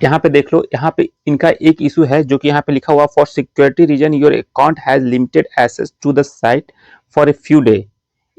यहाँ पे देख लो, यहाँ पे इनका एक इशू है जो कि यहाँ पे लिखा हुआ for security reason your account has limited access to the site for a few day,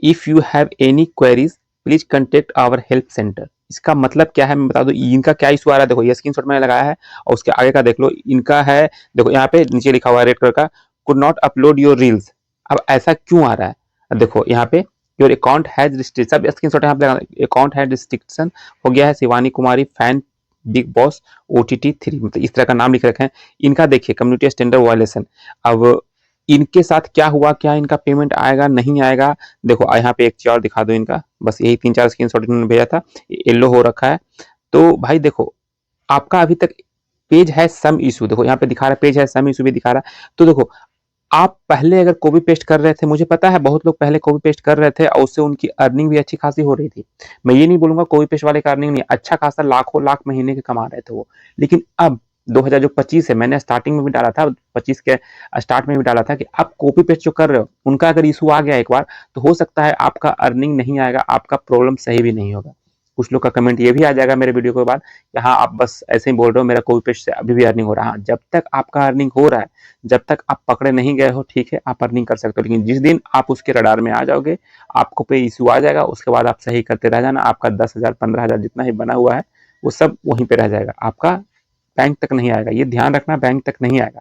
if you have any queries please contact our help centre. इसका मतलब क्या है मैं बता दूं, इनका क्या इशू आ रहा है। देखो ये स्क्रीनशॉट मैंने लगाया है और उसके आगे का देख लो, इनका है देखो यहाँ पे नीचे लिखा हुआ है रेड कलर का, could not upload your reels. अब ऐसा क्यों आ रहा है, अब देखो यहाँ पे योर अकाउंट हैज रिस्ट्रिक्शन, सब स्क्रीनशॉट यहाँ पे अकाउंट हैज रिस्ट्रिक्शन हो गया है, Shivani Kumari fan big boss OTT 3, मतलब इस तरह का नाम लिख रखे हैं। इनका देखिए कम्युनिटी स्टैंडर्ड वायलेशन। अब इनके साथ क्या हुआ, क्या इनका पेमेंट आएगा नहीं आएगा, देखो यहाँ पे एक चीज और दिखा दो इनका, बस यही 3-4 स्क्रीनशॉट इन्होंने भेजा था, येलो हो रखा है। तो भाई देखो आपका अभी तक पेज है सम इशू, देखो यहाँ पे दिखा रहा है पेज है सम इशू भी दिखा रहा है। तो देखो आप पहले अगर कॉपी पेस्ट कर रहे थे, मुझे पता है बहुत लोग पहले कॉपी पेस्ट कर रहे थे और उससे उनकी अर्निंग भी अच्छी खासी हो रही थी। मैं ये नहीं बोलूंगा कॉपी पेस्ट वाले का अर्निंग नहीं, अच्छा खासा लाखों लाख महीने के कमा रहे थे वो। लेकिन अब 2025 है, मैंने स्टार्टिंग में भी डाला था, 25 के स्टार्ट में भी डाला था कि आप कॉपी पेस्ट जो कर रहे हो उनका अगर इशू आ गया एक बार, तो हो सकता है आपका अर्निंग नहीं आएगा, आपका प्रॉब्लम सही भी नहीं होगा। कुछ लोग का कमेंट ये भी आ जाएगा मेरे वीडियो के बाद कि हाँ आप बस ऐसे ही बोल रहे हो, मेरा कॉपी पेस्ट से अभी भी अर्निंग हो रहा है। जब तक आपका अर्निंग हो रहा है, जब तक आप पकड़े नहीं गए हो, ठीक है आप अर्निंग कर सकते हो। लेकिन जिस दिन आप उसके रडार में आ जाओगे, आपको पे इशू आ जाएगा, उसके बाद आप सही करते रह जाना, आपका 10,000 15,000 जितना ही बना हुआ है वो सब वहीं पे रह जाएगा, आपका बैंक तक नहीं आएगा। ये ध्यान रखना, बैंक तक नहीं आएगा।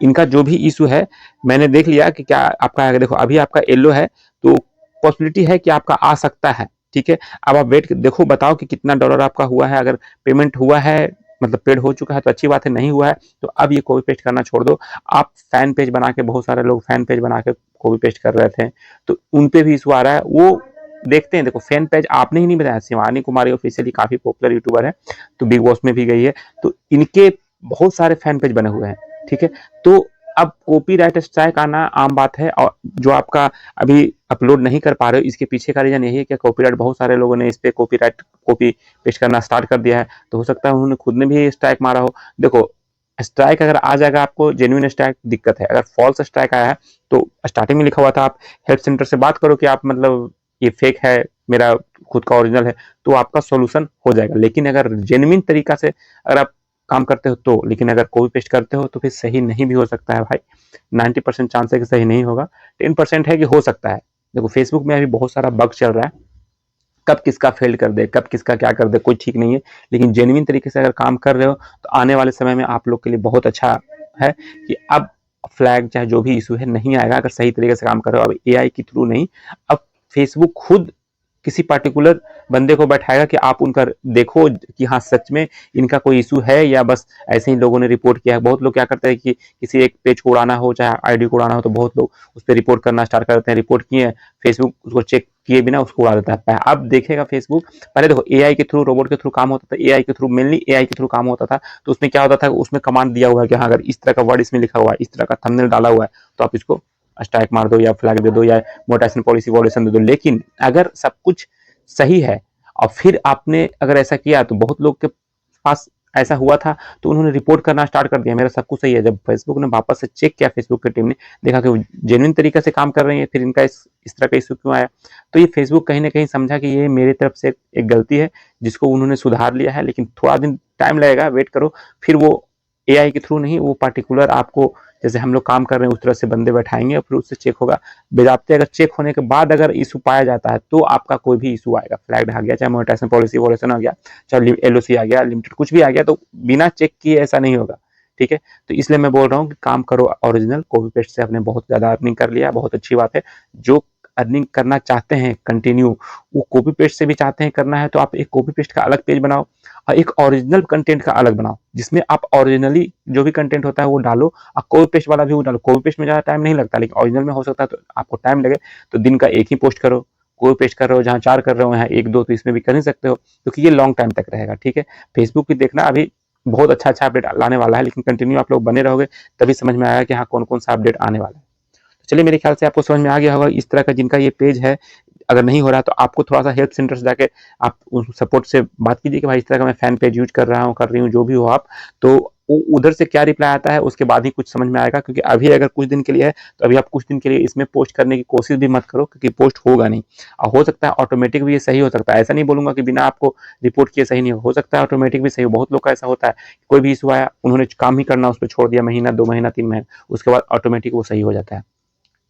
इनका जो भी इशू है मैंने देख लिया कि क्या आपका आएगा। देखो अभी आपका येलो है तो पॉसिबिलिटी है कि आपका आ सकता है, ठीक है। अब आप वेट देखो, बताओ कि कितना डॉलर आपका हुआ है। अगर पेमेंट हुआ है मतलब पेड हो चुका है तो अच्छी बात है, नहीं हुआ है तो अब ये कॉपी पेस्ट करना छोड़ दो। आप फैन पेज बना के, बहुत सारे लोग फैन पेज बना के कॉपी पेस्ट कर रहे थे तो उन पे भी इशू आ रहा है, वो देखते हैं। देखो फैन पेज आपने ही नहीं बताया, शिवानी कुमारी ऑफिशियली काफी पॉपुलर यूट्यूबर है, तो बिग बॉस में भी गई है, तो इनके बहुत सारे फैन पेज बने हुए हैं, ठीक है। तो अब कॉपीराइट स्ट्राइक आना आम बात है, और जो आपका अभी अपलोड नहीं कर पा रहे हो इसके पीछे का रीजन यही है कि कॉपीराइट, बहुत सारे लोगों ने इस पे कॉपीराइट कॉपी पेस्ट करना स्टार्ट कर दिया है, तो हो सकता है उन्होंने खुद ने भी स्ट्राइक मारा हो। देखो स्ट्राइक अगर आ जाएगा आपको, जेन्युइन स्ट्राइक दिक्कत है, अगर फॉल्स स्ट्राइक आया है तो स्टार्टिंग में लिखा हुआ था आप हेल्प सेंटर से बात करो कि आप मतलब ये फेक है, मेरा खुद का ओरिजिनल है, तो आपका सोल्यूशन हो जाएगा। लेकिन अगर जेन्युइन तरीका से अगर आप काम करते हो तो, लेकिन अगर कॉपी पेस्ट करते हो तो फिर सही नहीं भी हो सकता है भाई। 90% चांस है कि सही नहीं होगा, 10% है कि हो सकता है। देखो फेसबुक में अभी बहुत सारा बग चल रहा है, कब किसका फेल कर दे, कब किसका क्या कर दे, कोई ठीक नहीं है। लेकिन जेन्युइन तरीके से अगर काम कर रहे हो तो आने वाले समय में आप लोग के लिए बहुत अच्छा है कि अब फ्लैग चाहे जो भी इशू है नहीं आएगा, अगर सही तरीके से काम कर रहे हो। अब AI के थ्रू नहीं, अब फेसबुक खुद किसी पर्टिकुलर बंदे को बैठाएगा कि आप उनका देखो कि हाँ सच में इनका कोई इशू है या बस ऐसे ही लोगों ने रिपोर्ट किया है। बहुत लोग क्या करते हैं कि किसी एक पेज को उड़ाना हो चाहे ID को उड़ाना हो तो बहुत लोग उस पर रिपोर्ट करना स्टार्ट कर देते हैं, रिपोर्ट किए फेसबुक उसको चेक किए बिना उसको उड़ा देता है। अब देखेगा फेसबुक, पहले देखो AI के थ्रू, रोबोट के थ्रू काम होता था, AI के थ्रू मेनली AI के थ्रू काम होता था, तो उसमें क्या होता था, उसमें कमांड दिया हुआ है कि हाँ अगर इस तरह का वर्ड इसमें लिखा हुआ है, इस तरह का थंबनेल डाला हुआ है तो आप इसको स्ट्राइक मार दो या फ्लैग दे दो या मोनेटाइजेशन पॉलिसी वॉल्यूशन दे दो। लेकिन अगर सब कुछ सही है और फिर आपने अगर ऐसा किया, तो बहुत लोग के पास ऐसा हुआ था तो उन्होंने रिपोर्ट करना स्टार्ट कर दिया, मेरा सब कुछ सही है। जब फेसबुक ने वापस से चेक किया, फेसबुक की टीम ने देखा कि वो जेन्युइन तरीके से काम कर रही है, फिर इनका इस तरह का इशू क्यों आया, तो ये फेसबुक कहीं ना कहीं समझा कि ये मेरी तरफ से एक गलती है जिसको उन्होंने सुधार लिया है। लेकिन थोड़ा दिन टाइम लगेगा, वेट करो, फिर वो AI के थ्रू नहीं, वो पर्टिकुलर आपको जैसे हम लोग काम कर रहे हैं उस तरह से बंदे बैठाएंगे और फिर उससे चेक होगा। बेजाबते अगर चेक होने के बाद अगर इशू पाया जाता है तो आपका कोई भी इशू आएगा, फ्लैग आ गया, चाहे मोनेटाइजेशन पॉलिसी वॉल्यूशन आ गया, चाहे LOC आ गया, लिमिटेड कुछ भी आ गया, तो बिना चेक किए ऐसा नहीं होगा, ठीक है। तो इसलिए मैं बोल रहा हूँ कि काम करो ओरिजिनल, कॉपी पेस्ट से आपने बहुत ज्यादा अर्निंग कर लिया, बहुत अच्छी बात है। जो अर्निंग करना चाहते हैं कंटिन्यू, वो कॉपी पेस्ट से भी चाहते हैं करना है, तो आप एक कॉपी पेस्ट का अलग पेज बनाओ और एक ओरिजिनल कंटेंट का अलग बनाओ, जिसमें आप ओरिजिनली जो भी कंटेंट होता है वो डालो और कॉपी पेस्ट वाला भी वो डालो। कॉपी पेस्ट में ज़्यादा टाइम नहीं लगता, लेकिन ओरिजिनल में हो सकता है तो आपको टाइम लगे, तो दिन का एक ही पोस्ट करो। कोई पेस्ट कर रहे हो जहाँ 4 कर रहे हो, यहाँ 1-2, तो इसमें भी कर ही सकते हो, क्योंकि ये लॉन्ग टाइम तक रहेगा, ठीक है। फेसबुक भी देखना अभी बहुत अच्छा अच्छा अपडेट लाने वाला है, लेकिन कंटिन्यू आप लोग बने रहोगे तभी समझ में आएगा कि हाँ कौन कौन सा अपडेट आने वाला है। तो चलिए मेरे ख्याल से आपको समझ में आ गया होगा। इस तरह का जिनका ये पेज है अगर नहीं हो रहा तो आपको थोड़ा सा हेल्प सेंटर से जाके आप उस सपोर्ट से बात कीजिए कि भाई इस तरह का मैं फैन पेज यूज कर रहा हूँ, कर रही हूँ, जो भी हो आप, तो वो उधर से क्या रिप्लाई आता है उसके बाद ही कुछ समझ में आएगा, क्योंकि अभी अगर कुछ दिन के लिए है तो अभी आप कुछ दिन के लिए इसमें पोस्ट करने की कोशिश भी मत करो, क्योंकि पोस्ट होगा नहीं। हो सकता है ऑटोमेटिक भी ये सही हो सकता है, ऐसा नहीं बोलूंगा कि बिना आपको रिपोर्ट किए सही नहीं हो सकता है ऑटोमेटिक भी सही हो। बहुत लोग का ऐसा होता है, कोई भी इशू आया उन्होंने काम ही करना उस पर छोड़ दिया, महीना 2 महीना 3 महीना, उसके बाद ऑटोमेटिक वो सही हो जाता है।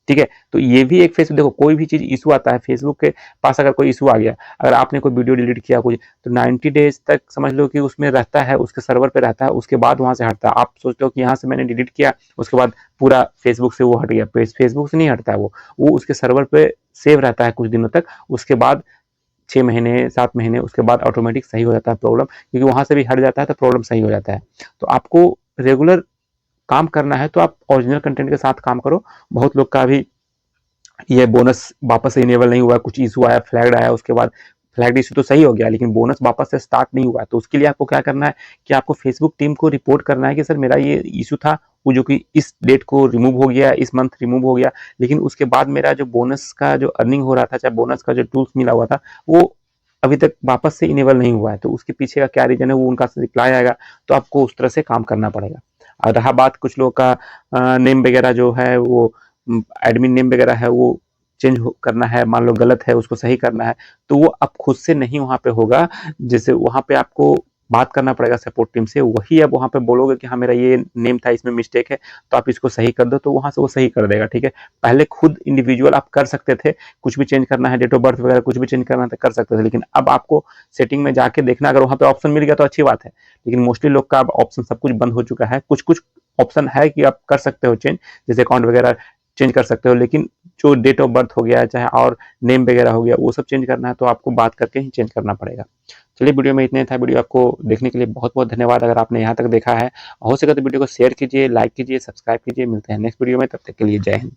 ठीक है, तो ये भी एक फेसबुक, देखो कोई भी चीज इशू आता है, फेसबुक के पास अगर कोई इशू आ गया, अगर आपने कोई वीडियो डिलीट किया कुछ, तो 90 डेज तक समझ लो कि उसमें रहता है, उसके सर्वर पे रहता है, उसके बाद वहां से हटता है। आप सोचते हो कि यहाँ से मैंने डिलीट किया, उसके बाद पूरा फेसबुक से वो हट गया, फेसबुक से नहीं हटता है, वो उसके सर्वर पे सेव रहता है कुछ दिनों तक, उसके बाद 6 महीने 7 महीने उसके बाद ऑटोमेटिक सही हो जाता है प्रॉब्लम, क्योंकि वहां से भी हट जाता है तो प्रॉब्लम सही हो जाता है। तो आपको रेगुलर काम करना है तो आप ओरिजिनल कंटेंट के साथ काम करो। बहुत लोग का अभी ये बोनस वापस से इनेबल नहीं हुआ, कुछ इशू आया, फ्लैग्ड आया, उसके बाद फ्लैग्ड इशू तो सही हो गया लेकिन बोनस वापस से स्टार्ट नहीं हुआ। तो उसके लिए आपको क्या करना है कि आपको फेसबुक टीम को रिपोर्ट करना है कि सर मेरा ये इशू था, वो जो कि इस डेट को रिमूव हो गया, इस मंथ रिमूव हो गया, लेकिन उसके बाद मेरा जो बोनस का जो अर्निंग हो रहा था, चाहे बोनस का जो टूल्स मिला हुआ था, वो अभी तक वापस से इनेबल नहीं हुआ है। तो उसके पीछे का क्या रीजन है, वो उनका रिप्लाई आएगा, तो आपको उस तरह से काम करना पड़ेगा। और रहा बात कुछ लोग का नेम वगैरह जो है, वो एडमिन नेम वगैरह है, वो चेंज करना है, मान लो गलत है उसको सही करना है, तो वो अब खुद से नहीं वहां पे होगा। जैसे वहां पे आपको बात करना पड़ेगा सपोर्ट टीम से, वही अब वहां पे बोलोगे कि हाँ मेरा ये नेम था, इसमें मिस्टेक है, तो आप इसको सही कर दो, तो वहां से वो सही कर देगा। ठीक है, पहले खुद इंडिविजुअल आप कर सकते थे, कुछ भी चेंज करना है, डेट ऑफ बर्थ वगैरह कुछ भी चेंज करना था कर सकते थे, लेकिन अब आपको सेटिंग में जाके देखना, अगर वहां पे ऑप्शन मिल गया तो अच्छी बात है, लेकिन मोस्टली लोग का अब ऑप्शन सब कुछ बंद हो चुका है। कुछ कुछ ऑप्शन है कि आप कर सकते हो चेंज, जैसे अकाउंट वगैरह चेंज कर सकते हो, लेकिन जो डेट ऑफ बर्थ हो गया चाहे और नेम वगैरह हो गया, वो सब चेंज करना है तो आपको बात करके ही चेंज करना पड़ेगा। चलिए, वीडियो में इतने था। वीडियो आपको देखने के लिए बहुत बहुत धन्यवाद। अगर आपने यहाँ तक देखा है, हो सके तो वीडियो को शेयर कीजिए, लाइक कीजिए, सब्सक्राइब कीजिए। मिलते हैं नेक्स्ट वीडियो में, तब तक के लिए जय हिंद।